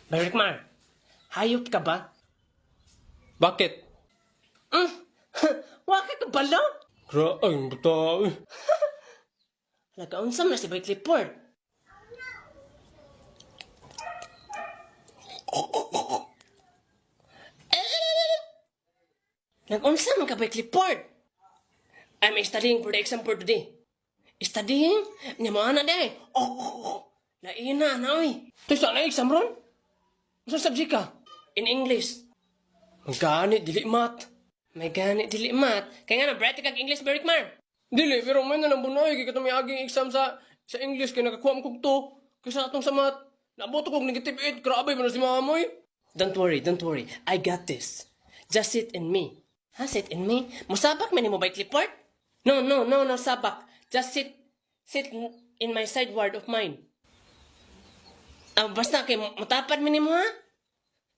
Berikmar, hayop ka ba? Bakit? Waka ka bala? Graang bata. Nagkaunsam na si Bay Clifford. Nag-unsam ka Bay Clifford. I'm studying for the exam for today. Studying? Nya mo ana day. Laina na oy. Tay sa na exam ron? Unsa subject ka? In English. Magkani dili mat. May gani dili mat. Kaya nga na bright kag English Berikmar. Dili, pero may na lang bunay. Kaya kami aging exam sa English. Kaya nakakuha mo kong to. Kaya atong sa math. Naboto kong negative 8. Grabe mo na si mamoy. Don't worry. I got this. Just sit in me. Ha? Sit in me? Musabak man mo Bay Clifford? No, sabak. Just sit in my sideward of mine. Basta kay matapad man mo ha?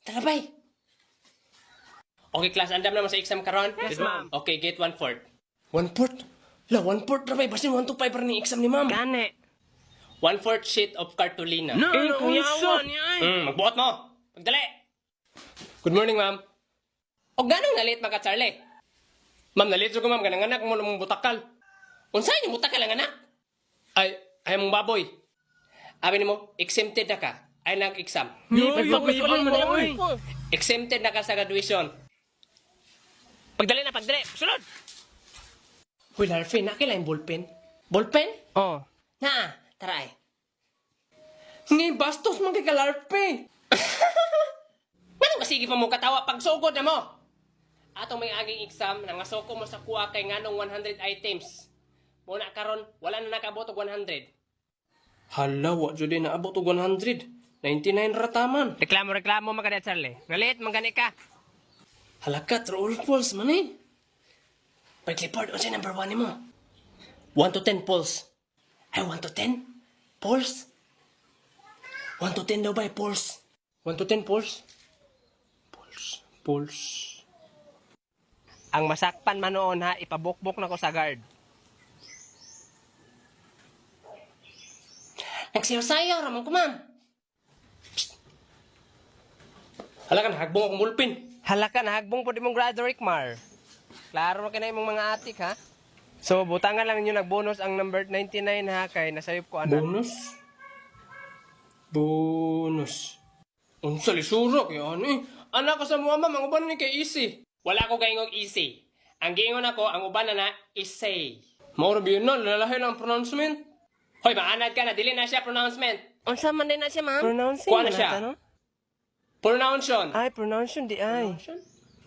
Tara bay. Okay class, andam naman sa exam karon? Yes, ma'am. Okay, get 1/4. 1/4? La, 1/4 na bay. Basin 1 to 5 pa rin yung exam ni ma'am. Gani. 1/4 sheet of cartolina. No, kuyawan magbuot mo. Pagdali. Good morning, ma'am. O ganong nalit mga Charlie? Ma'am, nalito ko, ma'am. Ganang anak mo namang butakal. Unsay ni muta ka lang anak? Ay mong baboy. Abi nimo, exempted na ka. Ay nag-exam. Pag-focus pa mo na, oy. Exempted na ka sa graduation. Pagdali. Sunod. Hoy, Larfin, nakila yung ballpen? Ballpen? Oh. Na, tara ay. Ni bastos man kay kalarpe. Ano ba sige pa mo katawa pag sugod na mo? Atong may aging exam, nangasoko mo sa kuha kay nganong 100 items. Muna karon, wala na nakabot og 100. Hala, wa jud na abot og 100. 99 rataman. Reklamo mga kadya, Charlie. Ngalit, manggani ka. Halaka, true or false man eh. By Clifford, unsay number 1 mo? 1 to 10 pulse. Ay, 1 to 10? Pulse? 1 to 10 daw ba, pulse? 1 to 10 pulse. Pulse. Ang masakpan man noon ha, ipabukbok na ko sa guard. Nagsayaw-sayaw, ramon ko, ma'am. Hala ka, hagbong akong bulpin. Halaka na, hagbong po di mong grado, Rickmar. Klaro na kinay mong mga atik, ha? So, butangan lang ninyo nagbonus ang number 99, ha? Kay nasayop ko, anak. Bonus. Unsa lisura kaya ano eh. Anak ka sa mga ma'am, ang uban ni kay easy. Wala ko gayong easy. Ang giingon ako, ang uban na isay. Maura biyon na, lalahi lang ang pronouncement. Hoy, maanad ka na, dili na siya pronouncement. Unsa man din na siya, ma'am? Pronouncing Kuha na siya. Pronunciation. Ay, pronunciation di ay.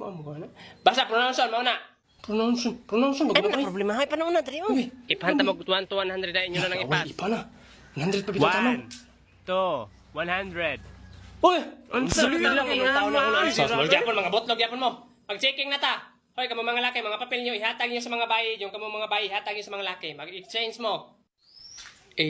Ma'am, ko na. Basta pronunciation, mauna. Pronunciation, Ay, bago na na problema. Ay, paano na, Trio? Ipahanta mo 1 to 100 na inyo na lang ipas. Ipa na. 100 pa bitaw tanong. 2, 100. Uy! Unsa Sabi man lang, lang anong taon na ako na. Ay, Sos, magyapon, mga botlog, yapon mo. Pag-checking na ta. Hoy, kamo mga laki, mga papel nyo, ihatag nyo sa mga bayi. Yung kamo mga bayi, ihatag nyo sa mga laki. Mag-exchange mo. A,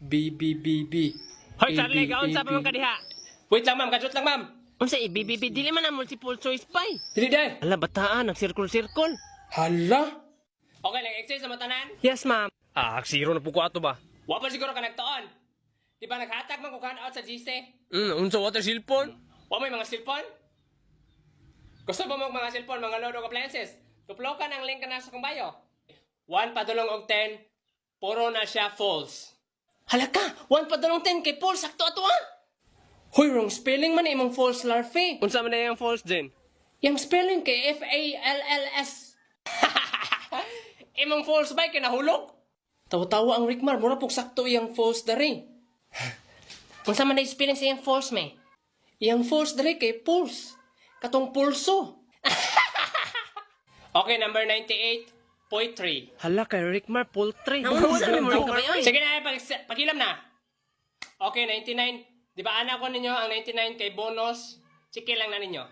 B, B, B, B. Hoy, Charlie, gaon sa pa man kadiha. Wait lang, ma'am. Kadjot lang, ma'am. Unsa ibibibi dili man ang multiple choice pa. Dili day. Ala bataan, nag-circle-circle. Hala. Okay, nag-exchange sa matanan. Yes, ma'am. Zero na po ko ato ba? Wa pa siguro ka nagtaon. Di ba naghatag man kung out sa GC? Unsa water cellphone? Wa may mga cellphone? Gusto ba mo mga cellphone, mga load of appliances? Tuplo ka ng link ka na sa kong bio. 1 padulong og 10, puro na siya false. Halaka, 1 padulong 10 kay false, sakto ato ah. Hoy, wrong spelling man imong false, Larfy. Unsa man na yung false din? Yung spelling kay Falls. Imong false ba kay nahulog? Tawa-tawa ang Rickmar, mura pug sakto iyang false dari. Unsa man na spelling sa iyang false me? Iyang false dari kay pulse. Katong pulso. Okay, number 98, poetry. Hala kay Rickmar poultry. Sige na, pagilam na. Okay, 99. Di ba anak ko ninyo ang 99 kay bonus? Chiki lang na ninyo.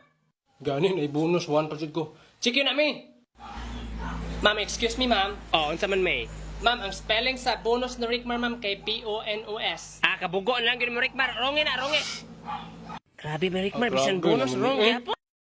Gani na bonus 1 pa jud ko. Chiki na mi. Ma'am, excuse me, ma'am. Oh, unsa man may? Ma'am, ang spelling sa bonus na Rickmar, ma'am, kay B-O-N-O-S. Kabugo lang gid mo Rickmar. Rongi na, rongi. Grabe, Rickmar, bisan grabe bonus naman wrong eh. gyapon.